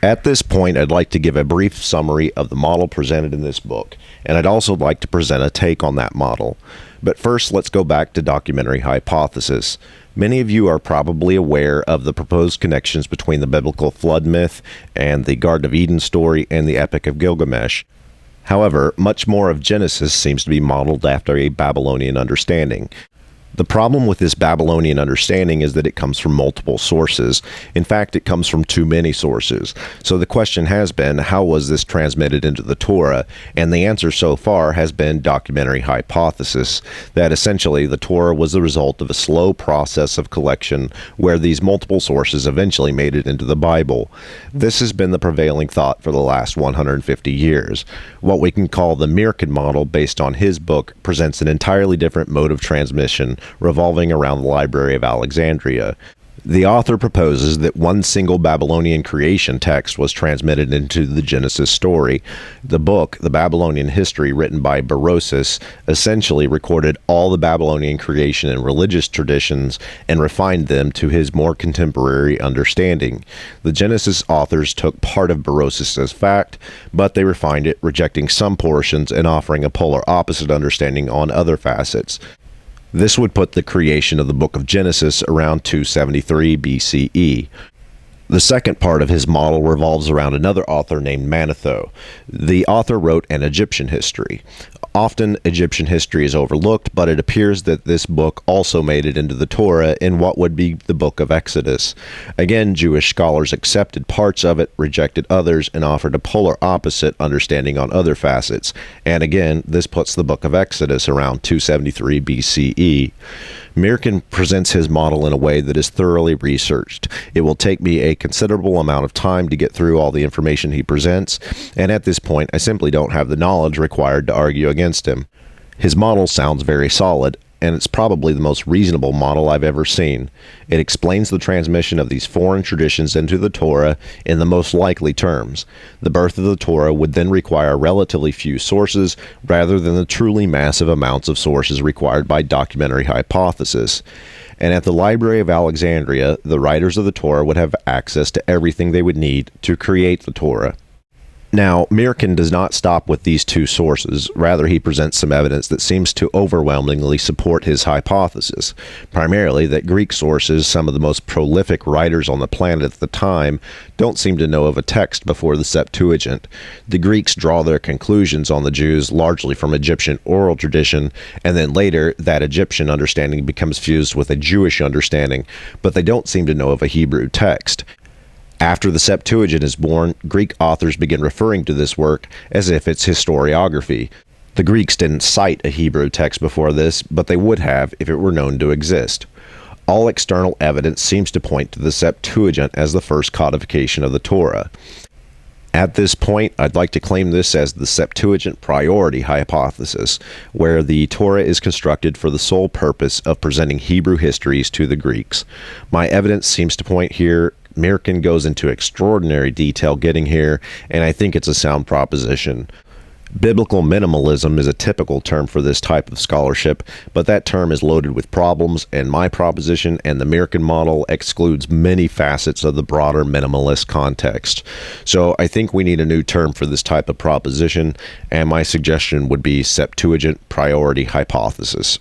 At this point, I'd like to give a brief summary of the model presented in this book, and I'd also like to present a take on that model. But first, let's go back to documentary hypothesis. Many of you are probably aware of the proposed connections between the biblical flood myth and the Garden of Eden story and the Epic of Gilgamesh. However, much more of Genesis seems to be modeled after a Babylonian understanding. The problem with this Babylonian understanding is that it comes from multiple sources. In fact, it comes from too many sources. So the question has been, how was this transmitted into the Torah? And the answer so far has been documentary hypothesis, that essentially the Torah was the result of a slow process of collection where these multiple sources eventually made it into the Bible. This has been the prevailing thought for the last 150 years. What we can call the Gmirkin model, based on his book, presents an entirely different mode of transmission revolving around the Library of Alexandria. The author proposes that one single Babylonian creation text was transmitted into the Genesis story. The book, The Babylonian History, written by Berosus, essentially recorded all the Babylonian creation and religious traditions and refined them to his more contemporary understanding. The Genesis authors took part of Berosus as fact, but they refined it, rejecting some portions and offering a polar opposite understanding on other facets. This would put the creation of the book of Genesis around 273 BCE. The second part of his model revolves around another author named Manetho. The author wrote an Egyptian history. Often Egyptian history is overlooked, but it appears that this book also made it into the Torah in what would be the book of Exodus. Again, Jewish scholars accepted parts of it, rejected others, and offered a polar opposite understanding on other facets. And again, this puts the book of Exodus around 273 BCE. Gmirkin presents his model in a way that is thoroughly researched. It will take me a considerable amount of time to get through all the information he presents, and at this point I simply don't have the knowledge required to argue against him. His model sounds very solid, and it's probably the most reasonable model I've ever seen. It explains the transmission of these foreign traditions into the Torah in the most likely terms. The birth of the Torah would then require relatively few sources rather than the truly massive amounts of sources required by documentary hypothesis. And at the Library of Alexandria, the writers of the Torah would have access to everything they would need to create the Torah. Now, Gmirkin does not stop with these two sources. Rather, he presents some evidence that seems to overwhelmingly support his hypothesis. Primarily, that Greek sources, some of the most prolific writers on the planet at the time, don't seem to know of a text before the Septuagint. The Greeks draw their conclusions on the Jews largely from Egyptian oral tradition, and then later, that Egyptian understanding becomes fused with a Jewish understanding, but they don't seem to know of a Hebrew text. After the Septuagint is born, Greek authors begin referring to this work as if it's historiography. The Greeks didn't cite a Hebrew text before this, but they would have if it were known to exist. All external evidence seems to point to the Septuagint as the first codification of the Torah. At this point, I'd like to claim this as the Septuagint priority hypothesis, where the Torah is constructed for the sole purpose of presenting Hebrew histories to the Greeks. My evidence seems to point here. Gmirkin goes into extraordinary detail getting here, and I think it's a sound proposition. Biblical minimalism is a typical term for this type of scholarship, but that term is loaded with problems, and my proposition and the Gmirkin model excludes many facets of the broader minimalist context. So I think we need a new term for this type of proposition, and my suggestion would be Septuagint priority hypothesis.